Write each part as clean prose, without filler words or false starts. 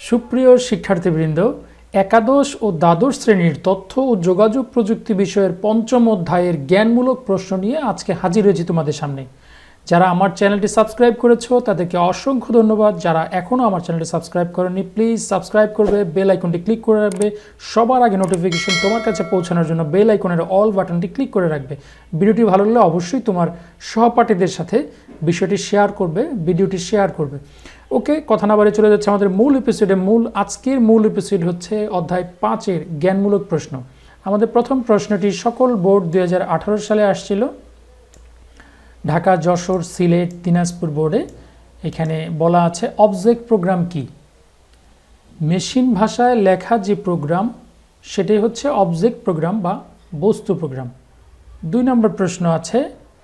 সুপ্রিয় শিক্ষার্থীবৃন্দ, একাদশ ও দ্বাদশ শ্রেণীর তথ্য ও যোগাযোগ প্রযুক্তি বিষয়ের পঞ্চম অধ্যায়ের জ্ঞানমূলক প্রশ্ন নিয়ে আজকে হাজির হয়েছি তোমাদের সামনে। যারা আমার চ্যানেলটি সাবস্ক্রাইব করেছো তাদেরকে অসংখ্য ধন্যবাদ। যারা এখনও আমার চ্যানেলটি সাবস্ক্রাইব করেনি প্লিজ সাবস্ক্রাইব করবে, বেল আইকনটি ক্লিক করে রাখবে। সবার আগে নোটিফিকেশন তোমার কাছে পৌঁছানোর জন্য বেল আইকনের অল বাটনটি ক্লিক করে রাখবে। ভিডিওটি ভালো লাগলে অবশ্যই তোমার সহপাঠীদের সাথে বিষয়টি শেয়ার করবে, ভিডিওটি শেয়ার করবে। ওকে, কথা না বাড়িয়ে চলে যাচ্ছে আমাদের মূল এপিসোডে। আজকের মূল এপিসোড হচ্ছে অধ্যায় 5-এর জ্ঞানমূলক প্রশ্ন। আমাদের প্রথম প্রশ্নটি সকল বোর্ড 2018 সালে আসছিল, ঢাকা, যশোর, সিলেট, দিনাজপুর বোর্ডে। এখানে বলা আছে অবজেক্ট প্রোগ্রাম কি? মেশিন ভাষায় লেখা যে প্রোগ্রাম সেটাই হচ্ছে অবজেক্ট প্রোগ্রাম বা বস্তু প্রোগ্রাম। 2 নম্বর প্রশ্ন আছে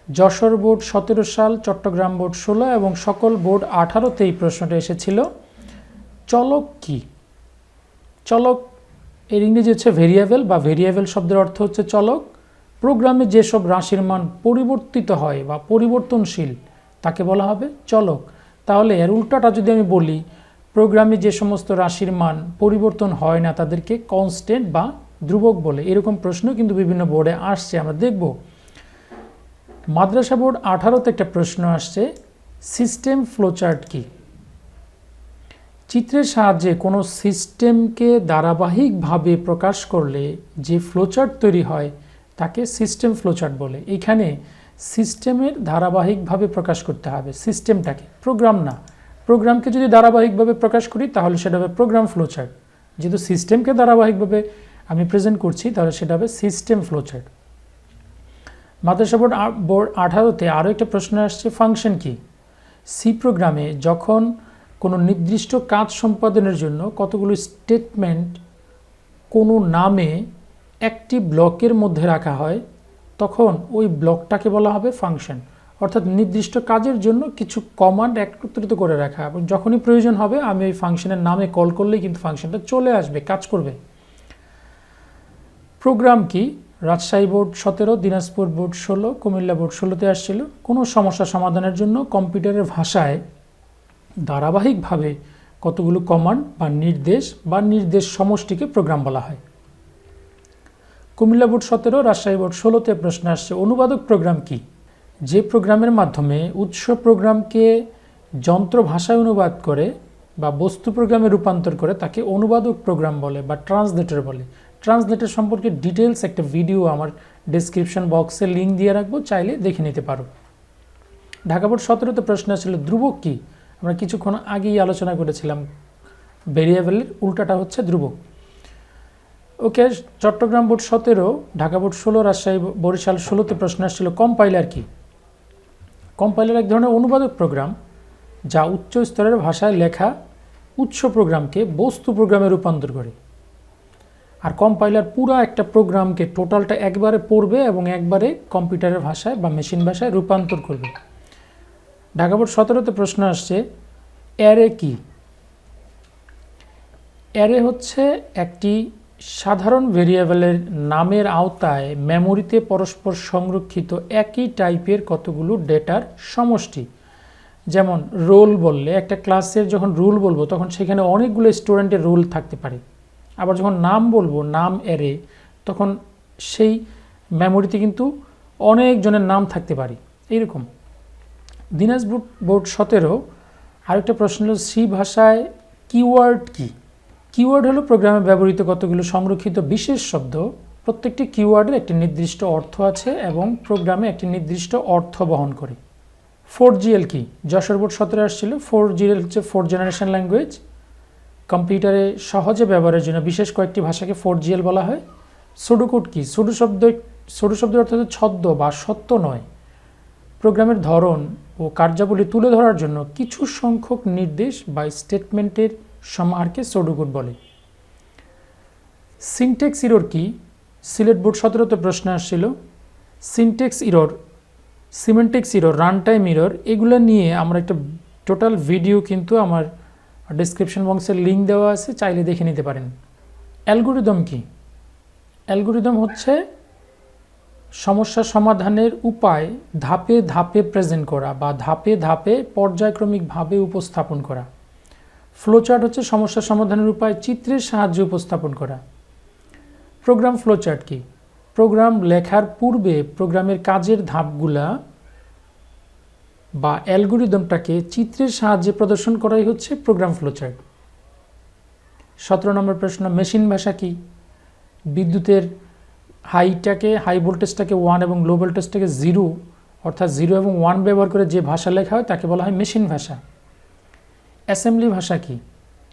যশোর বোর্ড 17 সাল, চট্টগ্রাম বোর্ড 16 এবং সকল বোর্ড 18-তে এই প্রশ্নটা এসেছিল। চলক কি? চলক এর ইংরেজি হচ্ছে ভেরিয়েবল বা ভেরিয়েবল শব্দের অর্থ হচ্ছে চলক। প্রোগ্রামে যেসব রাশির মান পরিবর্তিত হয় বা পরিবর্তনশীল তাকে বলা হবে চলক। তাহলে এর উল্টাটা যদি আমি বলি, প্রোগ্রামে যে সমস্ত রাশির মান পরিবর্তন হয় না তাদেরকে কনস্ট্যান্ট বা ধ্রুবক বলে। এরকম প্রশ্ন কিন্তু বিভিন্ন বোর্ডে আসছে, আমরা দেখব। মাদ্রাসা বোর্ড 18-তে একটা প্রশ্ন আসছে, সিস্টেম ফ্লোচার্ট কি? চিত্রের সাহায্যে কোনো সিস্টেমকে ধারাবাহিকভাবে প্রকাশ করলে যে ফ্লোচার্ট তৈরি হয় তাকে সিস্টেম ফ্লোচার্ট বলে। এখানে সিস্টেমের ধারাবাহিকভাবে প্রকাশ করতে হবে সিস্টেমটাকে, প্রোগ্রাম না। প্রোগ্রামকে যদি ধারাবাহিকভাবে প্রকাশ করি তাহলে সেটা হবে প্রোগ্রাম ফ্লোচার্ট। যেহেতু সিস্টেমকে ধারাবাহিকভাবে আমি প্রেজেন্ট করছি তাহলে সেটা হবে সিস্টেম ফ্লোচার্ট। মাদ্রাসা বোর্ড 18-তে আরও একটা প্রশ্ন আসছে, ফাংশন কি? সি প্রোগ্রামে যখন কোনো নির্দিষ্ট কাজ সম্পাদনের জন্য কতগুলো স্টেটমেন্ট কোনো নামে একটি ব্লকের মধ্যে রাখা হয় তখন ওই ব্লকটাকে বলা হবে ফাংশন। অর্থাৎ নির্দিষ্ট কাজের জন্য কিছু কমান্ড একত্রিত করে রাখা, এবং যখনই প্রয়োজন হবে আমি ওই ফাংশনের নামে কল করলেই কিন্তু ফাংশনটা চলে আসবে, কাজ করবে। প্রোগ্রাম কি? Rajshahi board 17, Dinajpur board 16, Comilla board 16-তে আসছিল। কোনো সমস্যা সমাধানের জন্য কম্পিউটারের ভাষায় ধারাবাহিকভাবে কতগুলো কমান্ড বা নির্দেশ সমষ্টিকে প্রোগ্রাম বলা হয়। কুমিল্লা বোর্ড 17, রাজশাহী বোর্ড 16-তে প্রশ্ন আসছে, অনুবাদক প্রোগ্রাম কি? যে প্রোগ্রামের মাধ্যমে উৎস প্রোগ্রামকে যন্ত্র ভাষায় অনুবাদ করে বা বস্তু প্রোগ্রামে রূপান্তর করে তাকে অনুবাদক প্রোগ্রাম বলে বা ট্রান্সলেটর বলে। ট্রান্সলেটর সম্পর্কে ডিটেলস একটা ভিডিও আমার ডেসক্রিপশন বক্সে লিঙ্ক দিয়ে রাখবো, চাইলে দেখে নিতে পারো। ঢাকা বোর্ড 17-তে প্রশ্ন আসছিল ধ্রুবক কি? আমরা কিছুক্ষণ আগেই আলোচনা করেছিলাম, ভেরিয়েবলের উল্টাটা হচ্ছে ধ্রুবক। ওকে, চট্টগ্রাম বোর্ড 17, ঢাকা বোর্ড 16, রাজশাহী বরিশাল 16-তে প্রশ্ন আসছিল কম্পাইলার কি? কম্পাইলার এক ধরনের অনুবাদক প্রোগ্রাম যা উচ্চ স্তরের ভাষায় লেখা উৎস প্রোগ্রামকে বস্তু প্রোগ্রামে রূপান্তর করে। আর কম্পাইলার পুরো একটা প্রোগ্রামকে টোটালটা একবারে পড়বে এবং একবারে কম্পিউটারের ভাষায় বা মেশিন ভাষায় রূপান্তর করবে। ঢাকা বোর্ড 17-তে প্রশ্ন আসছে অ্যারে কি? অ্যারে হচ্ছে একটি সাধারণ ভেরিয়েবলের নামের আওতায় মেমোরিতে পরস্পর সংরক্ষিত একই টাইপের কতগুলো ডেটার সমষ্টি। যেমন রোল বললে, একটা ক্লাসের যখন রুল বলবো তখন সেখানে অনেকগুলো স্টুডেন্টের রোল থাকতে পারে। আবার যখন নাম বলবো, নাম অ্যারে, তখন সেই মেমোরিতে কিন্তু অনেকজনের নাম থাকতে পারে। এইরকম দিনাজপুর বোর্ড 17 আরেকটা প্রশ্ন হলো সি ভাষায় কিওয়ার্ড কি? কিওয়ার্ড হলো প্রোগ্রামে ব্যবহৃত কতগুলো সংরক্ষিত বিশেষ শব্দ। প্রত্যেকটি কিওয়ার্ডের একটি নির্দিষ্ট অর্থ আছে এবং প্রোগ্রামে একটি নির্দিষ্ট অর্থ বহন করে। 4GL কি? যশোর বোর্ড 17 আসছিল। 4GL হচ্ছে 4th জেনারেশন ল্যাঙ্গুয়েজ। কম্পিউটারে সহজে ব্যবহারের জন্য বিশেষ কয়েকটি ভাষাকে 4GL বলা হয়। সুডোকোড কি? সুডো শব্দের অর্থ হচ্ছে ছদ্ম বা সত্য নয়। প্রোগ্রামের ধরন ও কার্যাবলী তুলে ধরার জন্য কিছু সংখ্যক নির্দেশ বা স্টেটমেন্টের সমাহারকে সুডোকোড বলে। সিনট্যাক্স ইরর কি? সিলেট বোর্ড 17-তে প্রশ্ন আসছিল। সিমেন্টিক্স ইরর, রান টাইম ইরর, এগুলো নিয়ে আমরা একটা টোটাল ভিডিও কিন্তু আমার ডেসক্রিপশন বক্সের লিঙ্ক দেওয়া আছে, চাইলে দেখে নিতে পারেন। অ্যালগোরিদম কি? অ্যালগোরিদম হচ্ছে সমস্যা সমাধানের উপায় ধাপে ধাপে প্রেজেন্ট করা বা ধাপে ধাপে পর্যায়ক্রমিকভাবে উপস্থাপন করা। ফ্লোচার্ট হচ্ছে সমস্যা সমাধানের উপায় চিত্রের সাহায্যে উপস্থাপন করা। প্রোগ্রাম ফ্লোচার্ট কি? প্রোগ্রাম লেখার পূর্বে প্রোগ্রামের কাজের ধাপগুলা বা অ্যালগোরিদমটাকে চিত্রের সাহায্যে প্রদর্শন করাই হচ্ছে প্রোগ্রাম ফ্লোচার্ট। 17 নম্বর প্রশ্ন, মেশিন ভাষা কি? বিদ্যুতের হাই ভোল্টেজটাকে 1 এবং লো ভোল্টেজটাকে 0 অর্থাৎ 0 এবং 1 ব্যবহার করে যে ভাষা লেখা হয় তাকে বলা হয় মেশিন ভাষা। অ্যাসেম্বলি ভাষা কি?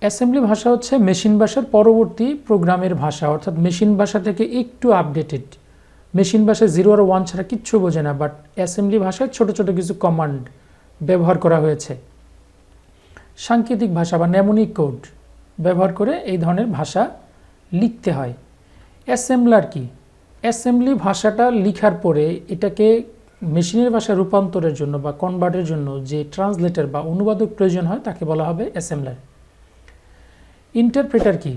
অ্যাসেম্বলি ভাষা হচ্ছে মেশিন ভাষার পরবর্তী প্রোগ্রামের ভাষা, অর্থাৎ মেশিন ভাষা থেকে একটু আপডেটেড। মেশিন ভাষায় 0 আর 1 ছাড়া কিচ্ছু বোঝে না, বাট অ্যাসেম্বলি ভাষায় ছোট ছোট কিছু কমান্ড ব্যবহার করা হয়েছে। সাংকেতিক ভাষা বা নেমোনিক কোড ব্যবহার করে এই ধরনের ভাষা লিখতে হয়। অ্যাসেম্বলার কি? অ্যাসেম্বলি ভাষাটা লিখার পরে এটাকে মেশিনের ভাষায় রূপান্তরের জন্য বা কনভার্টের জন্য যে ট্রান্সলেটর বা অনুবাদক প্রয়োজন হয় তাকে বলা হবে অ্যাসেম্বলার। ইন্টারপ্রেটার কি?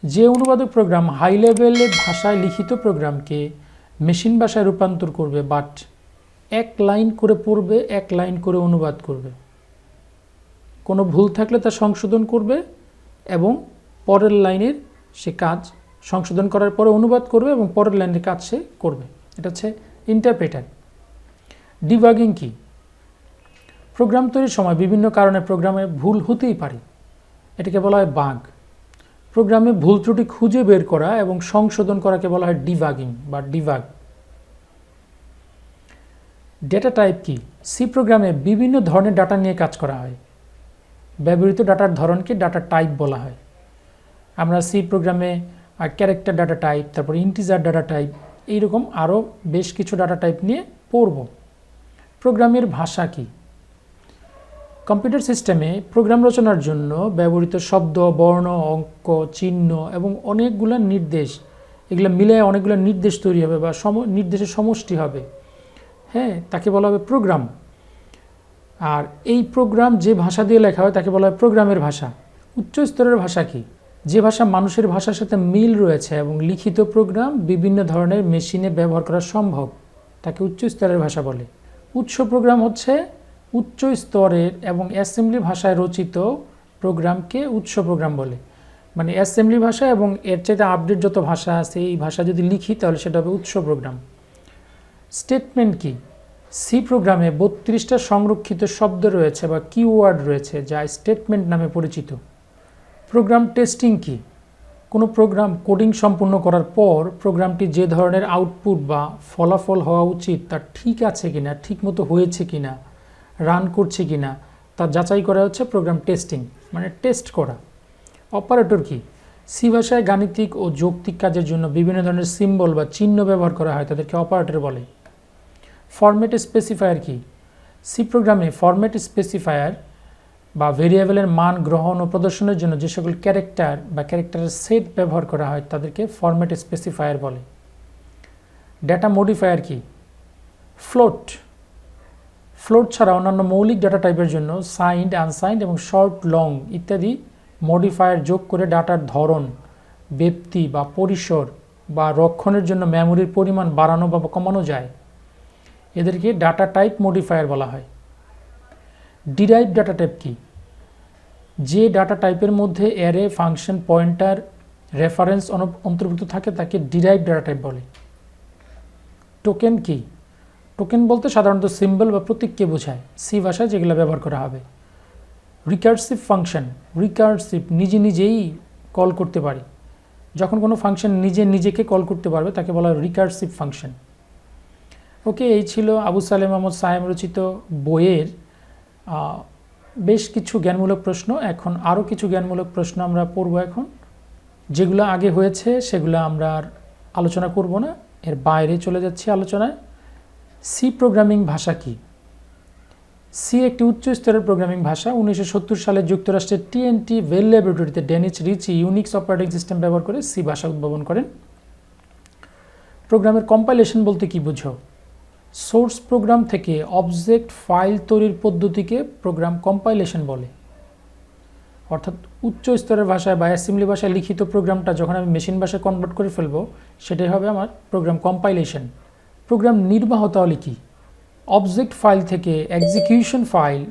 যে অনুবাদক প্রোগ্রাম হাই লেভেলের ভাষায় লিখিত প্রোগ্রামকে মেশিন ভাষায় রূপান্তর করবে, বাট এক লাইন করে পড়বে, এক লাইন করে অনুবাদ করবে। কোনো ভুল থাকলে তা সংশোধন করবে এবং পরের লাইনের সে কাজ সংশোধন করার পরে অনুবাদ করবে এবং পরের লাইনের কাজ সে করবে। এটা হচ্ছে ইন্টারপ্রেটার। ডিবাগিং কি? প্রোগ্রাম তৈরির সময় বিভিন্ন কারণে প্রোগ্রামে ভুল হতেই পারে, এটাকে বলা হয় বাগ। প্রোগ্রামে ভুল ত্রুটি খুঁজে বের করা এবং সংশোধন করাকে বলা হয় ডিবাগিং বা ডিবাগ। ডেটা টাইপ কি? সি প্রোগ্রামে বিভিন্ন ধরনের ডাটা নিয়ে কাজ করা হয়। ব্যবহৃত ডাটার ধরনকে ডাটা টাইপ বলা হয়। আমরা সি প্রোগ্রামে ক্যারেক্টার ডাটা টাইপ, তারপর ইন্টিজার ডাটা টাইপ, এইরকম আরও বেশ কিছু ডাটা টাইপ নিয়ে পড়ব। প্রোগ্রামের ভাষা কি? কম্পিউটার সিস্টেমে প্রোগ্রাম রচনার জন্য ব্যবহৃত শব্দ, বর্ণ, অঙ্ক, চিহ্ন এবং অনেকগুলো নির্দেশ, এগুলো মিলে অনেকগুলো নির্দেশ তৈরি হবে বা নির্দেশের সমষ্টি হবে, হ্যাঁ, তাকে বলা হবে প্রোগ্রাম। আর এই প্রোগ্রাম যে ভাষা দিয়ে লেখা হয় তাকে বলা হয় প্রোগ্রামের ভাষা। উচ্চ স্তরের ভাষা কি? যে ভাষা মানুষের ভাষার সাথে মিল রয়েছে এবং লিখিত প্রোগ্রাম বিভিন্ন ধরনের মেশিনে ব্যবহার করা সম্ভব, তাকে উচ্চ স্তরের ভাষা বলে। উৎস প্রোগ্রাম হচ্ছে উচ্চ স্তরের এবং অ্যাসেম্বলি ভাষায় রচিত প্রোগ্রামকে উৎস প্রোগ্রাম বলে। মানে অ্যাসেম্বলি ভাষা এবং এর চাইতে আপডেট যত ভাষা আছে এই ভাষা যদি লিখি তাহলে সেটা হবে উৎস প্রোগ্রাম। স্টেটমেন্ট কি? সি প্রোগ্রামে 32টা সংরক্ষিত শব্দ রয়েছে বা কিওয়ার্ড রয়েছে যা স্টেটমেন্ট নামে পরিচিত। প্রোগ্রাম টেস্টিং কি? কোনো প্রোগ্রাম কোডিং সম্পূর্ণ করার পর প্রোগ্রামটি যে ধরনের আউটপুট বা ফলাফল হওয়া উচিত তা ঠিক আছে কিনা, ঠিক মতো হয়েছে কিনা, রান করছে কিনা তা যাচাই করা হচ্ছে প্রোগ্রাম টেস্টিং, মানে টেস্ট করা। অপারেটর কি? সি ভাষায় গাণিতিক ও যৌক্তিক কাজের জন্য বিভিন্ন ধরনের সিম্বল বা চিহ্ন ব্যবহার করা হয়, তাদেরকে অপারেটর বলে। ফরম্যাট স্পেসিফায়ার কি? সি প্রোগ্রামে ফরম্যাট স্পেসিফায়ার বা ভেরিয়েবলের মান গ্রহণ ও প্রদর্শনের জন্য যে সকল ক্যারেক্টার বা ক্যারেক্টারের সেট ব্যবহার করা হয় তাদেরকে ফরম্যাট স্পেসিফায়ার বলে। ডেটা মডিফায়ার কি? ফ্লোট ছাড়া অন্যান্য মৌলিক ডাটা টাইপের জন্য সাইন্ড, আনসাইন্ড এবং শর্ট, লং ইত্যাদি মডিফায়ার যোগ করে ডাটার ধরন, ব্যাপ্তি বা পরিসর বা রক্ষণের জন্য মেমোরির পরিমাণ বাড়ানো বা কমানো যায়। এদেরকে ডাটা টাইপ মডিফায়ার বলা হয়। ডিরাইভ ডাটা টাইপ কি? যে ডাটা টাইপের মধ্যে অ্যারে, ফাংশন, পয়েন্টার, রেফারেন্স অন্তর্ভুক্ত থাকে তাকে ডিরাইভ ডাটা টাইপ বলে। টোকেন কি? টোকেন বলতে সাধারণত সিম্বল বা প্রতীককে বোঝায়, সি ভাষায় যেগুলো ব্যবহার করা হবে। রিকার্সিভ ফাংশন, নিজেই কল করতে পারে। যখন কোনো ফাংশন নিজেকে কল করতে পারবে তাকে বলা হয় রিকার্সিভ ফাংশন। ওকে, এই ছিল আবু সালেম আহমদ সায়েম রচিত বইয়ের বেশ কিছু জ্ঞানমূলক প্রশ্ন। এখন আরও কিছু জ্ঞানমূলক প্রশ্ন আমরা পড়ব। এখন যেগুলো আগে হয়েছে সেগুলো আমরা আর আলোচনা করব না, এর বাইরে চলে যাচ্ছি আলোচনায়। সি প্রোগ্রামিং ভাষা কি? সি একটি উচ্চ স্তরের প্রোগ্রামিং ভাষা। 1970 সালে যুক্তরাষ্ট্রের টিএনটি বেল ল্যাবরেটরিতে Dennis Ritchie UNIX operating system ব্যবহার করে সি ভাষা উদ্ভাবন করেন। প্রোগ্রামের কম্পাইলেশন বলতে কি বুঝো? সোর্স প্রোগ্রাম থেকে অবজেক্ট ফাইল তৈরির পদ্ধতিকে প্রোগ্রাম কম্পাইলেশন বলে। অর্থাৎ উচ্চ স্তরের ভাষায় বা অ্যাসেম্বলি ভাষায় লিখিত প্রোগ্রামটা যখন আমি মেশিন ভাষায় কনভার্ট করে ফেলবো সেটাই হবে আমার প্রোগ্রাম কম্পাইলেশন। প্রোগ্রাম নির্বাহ তাহলে কি? অবজেক্ট ফাইল থেকে এক্সিকিউশন ফাইল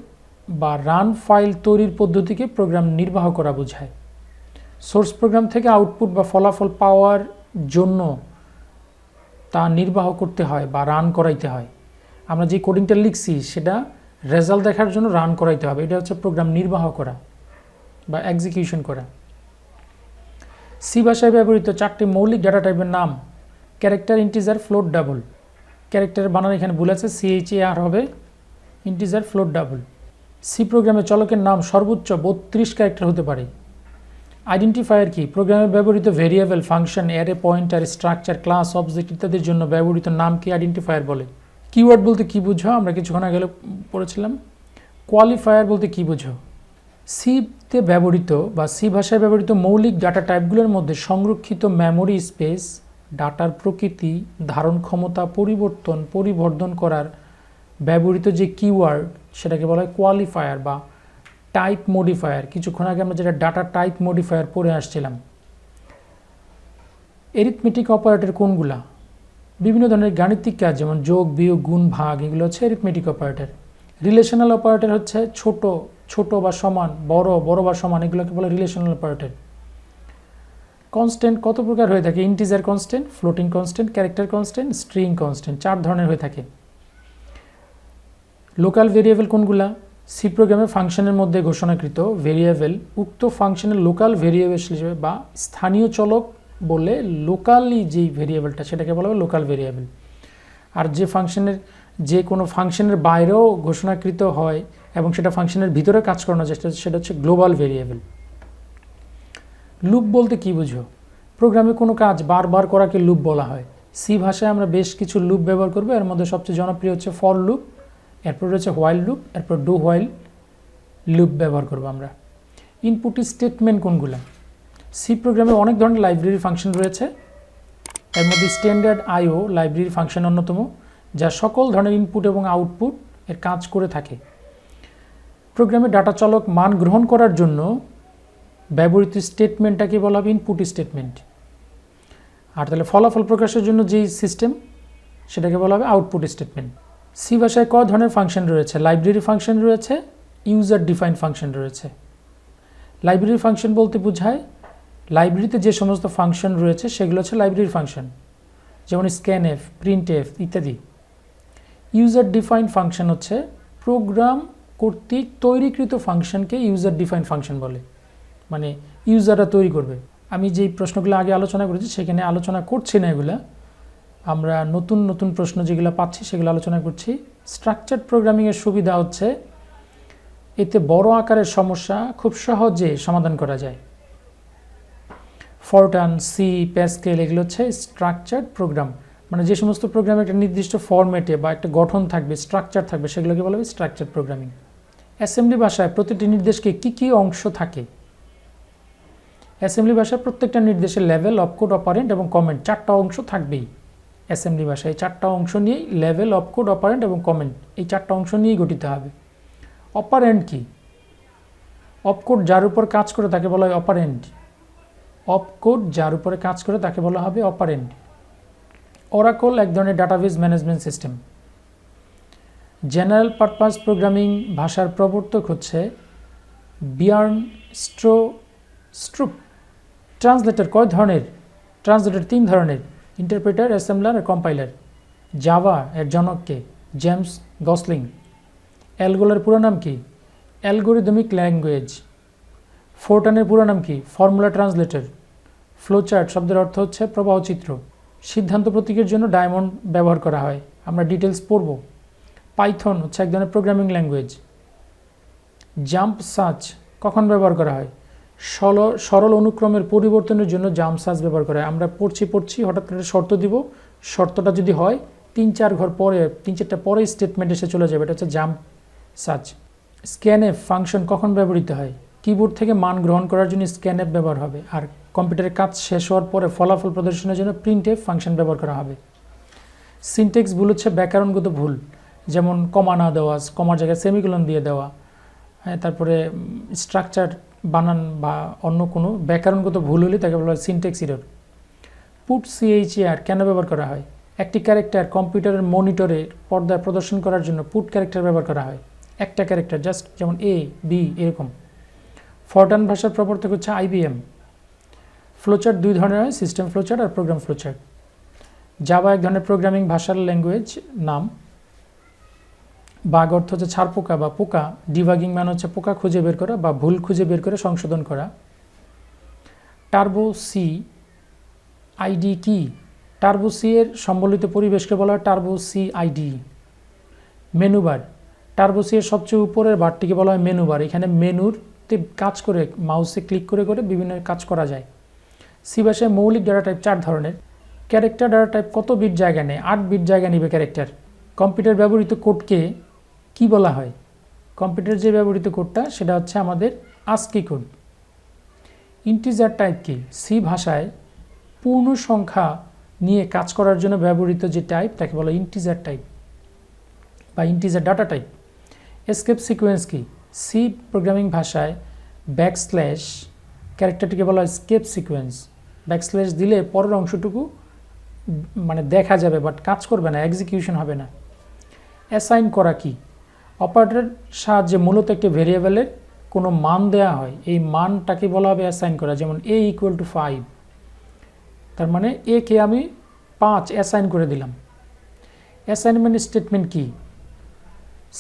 বা রান ফাইল তৈরির পদ্ধতিকে প্রোগ্রাম নির্বাহ করা বোঝায়। সোর্স প্রোগ্রাম থেকে আউটপুট বা ফলাফল পাওয়ার জন্য তা নির্বাহ করতে হয় বা রান করাইতে হয়। আমরা যে কোডিংটা লিখছি সেটা রেজাল্ট দেখার জন্য রান করাইতে হবে, এটা হচ্ছে প্রোগ্রাম নির্বাহ করা বা এক্সিকিউশন করা। সি ভাষায় ব্যবহৃত 4টি মৌলিক ডাটা টাইপের নাম: ক্যারেক্টার, ইন্টিজার, ফ্লোট, ডাবল। ক্যারেক্টারের বানান এখানে ভুল আছে, CHAR হবে, ইন্টিজার, ফ্লোট, ডাবল। সি প্রোগ্রামে চলকের নাম সর্বোচ্চ 32 ক্যারেক্টার হতে পারে। আইডেন্টিফায়ার কি? প্রোগ্রামে ব্যবহৃত variable, function, array, pointer, structure, class, object ইত্যাদির জন্য ব্যবহৃত নামকে আইডেন্টিফায়ার বলে। কিওয়ার্ড বলতে কি বুঝো? আমরা কিছুক্ষণ আগে পড়েছিলাম। কোয়ালিফায়ার বলতে কি বুঝো? সিতে ব্যবহৃত বা সি ভাষায় ব্যবহৃত মৌলিক ডাটা টাইপগুলোর মধ্যে সংরক্ষিত মেমোরি স্পেস, ডাটার প্রকৃতি, ধারণ ক্ষমতা, পরিবর্তন, পরিবর্ধন করার ব্যবহৃত যে কিওয়ার্ড সেটাকে বলা হয় কোয়ালিফায়ার বা টাইপ মডিফায়ার। কিছুক্ষণ আগে আমরা যেটা ডাটা টাইপ মডিফায়ার পড়ে আসছিলাম। এরিথমেটিক অপারেটর কোনগুলা? বিভিন্ন ধরনের গাণিতিক কাজ যেমন যোগ, বিয়োগ, গুণ, ভাগ, এগুলো হচ্ছে এরিথমেটিক অপারেটর। রিলেশনাল অপারেটর হচ্ছে ছোট ছোট বা সমান, বড় বড় বা সমান, এগুলোকে বলে রিলেশনাল অপারেটর। কনস্ট্যান্ট কত প্রকার হয়ে থাকে? Integer constant, floating constant, character constant, string constant, 4 ধরনের হয়ে থাকে। লোকাল ভেরিয়েবল কোনগুলা? সি প্রোগ্রামে ফাংশনের মধ্যে ঘোষণাকৃত ভেরিয়েবল উক্ত ফাংশনের লোকাল ভেরিয়েবল হিসেবে বা স্থানীয় চলক বলে লোকালি যেই ভেরিয়েবলটা সেটাকে বলা হয় লোকাল ভেরিয়েবল। আর যে ফাংশনের যে কোনো ফাংশনের বাইরেও ঘোষণাকৃত হয় এবং সেটা ফাংশনের ভিতরে কাজ করানো যায় সেটা হচ্ছে গ্লোবাল ভেরিয়েবল। লুপ বলতে কি বুঝো? প্রোগ্রামে কোনো কাজ বারবার করাকে লুপ বলা হয়। সি ভাষায় আমরা বেশ কিছু লুপ ব্যবহার করব, এর মধ্যে সবচেয়ে জনপ্রিয় হচ্ছে ফর লুপ, এরপর রয়েছে হোয়াইল লুপ, এরপর ডু হোয়াইল লুপ ব্যবহার করব আমরা। ইনপুট স্টেটমেন্ট কোনগুলো? সি প্রোগ্রামে অনেক ধরনের লাইব্রেরি ফাংশন রয়েছে, এর মধ্যে স্ট্যান্ডার্ড আইও লাইব্রেরি ফাংশন অন্যতম, যা সকল ধরনের ইনপুট এবং আউটপুট এর কাজ করে থাকে। প্রোগ্রামে ডাটা চলক মান গ্রহণ করার জন্য ব্যবহৃত স্টেটমেন্টটাকে বলা হবে ইনপুট স্টেটমেন্ট। আর তাহলে ফলাফল প্রকাশের জন্য যেই সিস্টেম সেটাকে বলা হবে আউটপুট স্টেটমেন্ট। সি ভাষায় ক ধরনের ফাংশন রয়েছে? লাইব্রেরি ফাংশন রয়েছে, ইউজার ডিফাইন ফাংশন রয়েছে। লাইব্রেরি ফাংশন বলতে বোঝায় লাইব্রেরিতে যে সমস্ত ফাংশন রয়েছে সেগুলো হচ্ছে লাইব্রেরি ফাংশন, যেমন স্ক্যানএফ, প্রিন্টএফ ইত্যাদি। ইউজার ডিফাইন ফাংশন হচ্ছে প্রোগ্রাম কর্তৃক তৈরিকৃত ফাংশনকে ইউজার ডিফাইন ফাংশন বলে, মানে ইউজাররা তৈরি করবে। আমি যেই প্রশ্নগুলো আগে আলোচনা করেছি সেখানে আলোচনা করছি না, এগুলা আমরা নতুন নতুন প্রশ্ন যেগুলো পাচ্ছি সেগুলো আলোচনা করছি। স্ট্রাকচার্ড প্রোগ্রামিংয়ের সুবিধা হচ্ছে এতে বড় আকারের সমস্যা খুব সহজে সমাধান করা যায়। ফরটান, সি, প্যাসকেল এগুলো হচ্ছে স্ট্রাকচার্ড প্রোগ্রাম, মানে যে সমস্ত প্রোগ্রামে একটা নির্দিষ্ট ফরম্যাটে বা একটা গঠন থাকবে, স্ট্রাকচার থাকবে, সেগুলোকে বলা হবে স্ট্রাকচার্ড প্রোগ্রামিং। অ্যাসেম্বলি ভাষায় প্রতিটি নির্দেশকে কী কী অংশ থাকে? অ্যাসেম্বলি ভাষায় প্রত্যেকটা নির্দেশের লেভেল, অপকোড, অপারেন্ট এবং কমেন্ট 4টা অংশ থাকবেই। অ্যাসেম্বলি ভাষায় 4টা অংশ নিয়েই লেভেল, অপকোড, অপারেন্ট এবং কমেন্ট, এই 4টা অংশ নিয়েই গঠিত হবে। অপারেন্ট কি? অপকোড যার উপর কাজ করে তাকে বলা হয় অপারেন্ট। অপকোড যার উপরে কাজ করে তাকে বলা হবে অপারেন্ট। ওরাকল এক ধরনের database management system. General purpose programming ভাষার প্রবর্তক হচ্ছে বিয়ার্ন স্ট্রুপ। ট্রান্সলেটর কয় ধরনের? ট্রান্সলেটর 3 ধরনের, ইন্টারপ্রেটার, অ্যাসেম্বলার আর কম্পাইলার। জাভা এর জনককে? James Gosling. অ্যালগোলার পুরো নাম কি? Algorithmic language. ফোরটানের পুরো নাম কি? Formula translator. ফ্লোচার্ট শব্দের অর্থ হচ্ছে প্রবাহচিত্র। সিদ্ধান্ত প্রতীকের জন্য ডায়মন্ড ব্যবহার করা হয়, আমরা ডিটেলস পড়ব। পাইথন হচ্ছে এক ধরনের প্রোগ্রামিং ল্যাঙ্গুয়েজ। জাম্প সার্চ কখন ব্যবহার করা হয়? সরল অনুক্রমের পরিবর্তনের জন্য জাম্প সার্চ ব্যবহার করা হয়। আমরা পড়ছি হঠাৎ করে শর্ত দিব, শর্তটা যদি হয় 3-4 ঘর পরে, 3-4টা পরে স্টেটমেন্ট এসে চলে যাবে, এটা হচ্ছে জাম্প সার্চ। স্ক্যানএফ ফাংশন কখন ব্যবহৃত হয়? কিবোর্ড থেকে মান গ্রহণ করার জন্য স্ক্যানএফ ব্যবহার হবে, আর কম্পিউটারের কাজ শেষ হওয়ার পরে ফলাফল প্রদর্শনের জন্য প্রিন্টএফ ফাংশন ব্যবহার করা হবে। সিনট্যাক্স ভুল হচ্ছে ব্যাকরণগত ভুল, যেমন কমা না দেওয়া, কমার জায়গায় সেমিকোলন দিয়ে দেওয়া, হ্যাঁ, তারপরে স্ট্রাকচার বানান বা অন্য কোনো ব্যাকরণগত ভুল হলে তাকে বলা হয় সিনট্যাক্স এরর। পুট CHAR কেন ব্যবহার করা হয়? একটি ক্যারেক্টার কম্পিউটারের মনিটরে পর্দায় প্রদর্শন করার জন্য পুট ক্যারেক্টার ব্যবহার করা হয়। একটা ক্যারেক্টার, জাস্ট যেমন এ বি এরকম। ফরটান ভাষার প্রবর্তক হচ্ছে IBM। ফ্লোচার্ট দুই ধরনের হয়, সিস্টেম ফ্লোচার্ট আর প্রোগ্রাম ফ্লোচার্ট। জাভা এক ধরনের প্রোগ্রামিং ভাষার ল্যাঙ্গুয়েজ নাম। বাগ অর্থ হচ্ছে ছাড় পোকা বা পোকা। ডিবাগিং মানে হচ্ছে পোকা খুঁজে বের করা বা ভুল খুঁজে বের করে সংশোধন করা। টার্বো সি আইডি কি? টার্বো সি এর সম্বলিত পরিবেশকে বলা হয় Turbo C IDE. Menu bar, Turbo C এর সবচেয়ে উপরের বারটিকে বলা হয় মেনু বার। এখানে মেনুতে কাজ করে মাউসে ক্লিক করে করে বিভিন্ন কাজ করা যায়। সি ভাষায় মৌলিক ডাটা টাইপ 4 ধরনের। ক্যারেক্টার ডাটা টাইপ কত বিট জায়গা নেয়? 8 বিট জায়গা নেবে ক্যারেক্টার। কম্পিউটার ব্যবহৃত কোডকে কি বলা হয়? কম্পিউটার যে ব্যবহৃত কোডটা সেটা হচ্ছে আমাদের ASCII কোড। ইন্টিজার টাইপ কি? সি ভাষায় পূর্ণ সংখ্যা নিয়ে কাজ করার জন্য ব্যবহৃত যে টাইপ তাকে বলা ইন্টিজার টাইপ বা integer data type. Escape sequence কি? সি প্রোগ্রামিং ভাষায় ব্যাকস্ল্যাশ ক্যারেক্টারটিকে বলা হয় স্কেপ সিকোয়েন্স। ব্যাকস্ল্যাশ দিলে পরের অংশটুকু মানে দেখা যাবে বাট কাজ করবে না, এক্সিকিউশন হবে না। অ্যাসাইন করা কি? অপারেটরের সাহায্যে মূলত একটি ভেরিয়েবলের কোনো মান দেওয়া হয়, এই মানটাকে বলা হবে অ্যাসাইন করা। যেমন a = 5, তার মানে a কে আমি 5 অ্যাসাইন করে দিলাম। অ্যাসাইনমেন্ট স্টেটমেন্ট কি?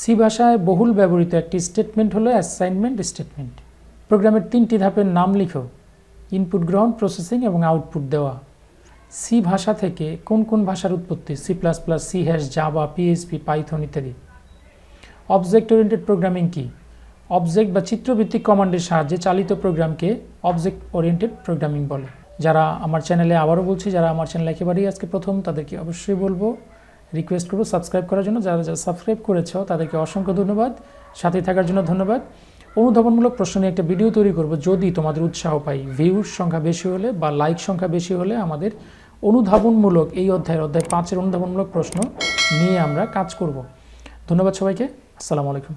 সি ভাষায় বহুল ব্যবহৃত একটি স্টেটমেন্ট হলো অ্যাসাইনমেন্ট স্টেটমেন্ট। প্রোগ্রামের 3টি ধাপের নাম লিখো। ইনপুট গ্রহণ, প্রসেসিং এবং আউটপুট দেওয়া। সি ভাষা থেকে কোন কোন ভাষার উৎপত্তি? C++, C#, Java, PHP, Python ইত্যাদি। অবজেক্ট ওরিয়েন্টেড প্রোগ্রামিং কি? অবজেক্ট বা চিত্রভিত্তিক কমান্ডের সাহায্যে চালিত প্রোগ্রামকে অবজেক্ট ওরিয়েন্টেড প্রোগ্রামিং বলে। যারা আমার চ্যানেলে, আবারও বলছি, যারা আমার চ্যানেল একেবারেই আজকে প্রথম, তাদেরকে অবশ্যই বলবো, রিকোয়েস্ট করবো সাবস্ক্রাইব করার জন্য। যারা যারা সাবস্ক্রাইব করেছো তাদেরকে অসংখ্য ধন্যবাদ, সাথে থাকার জন্য ধন্যবাদ। অনুধাবনমূলক প্রশ্ন নিয়ে একটা ভিডিও তৈরি করব যদি তোমাদের উৎসাহ পাই। ভিউর সংখ্যা বেশি হলে বা লাইক সংখ্যা বেশি হলে আমাদের অনুধাবনমূলক এই অধ্যায় 5-এর অনুধাবনমূলক প্রশ্ন নিয়ে আমরা কাজ করব। ধন্যবাদ সবাইকে। আসসালামু আলাইকুম।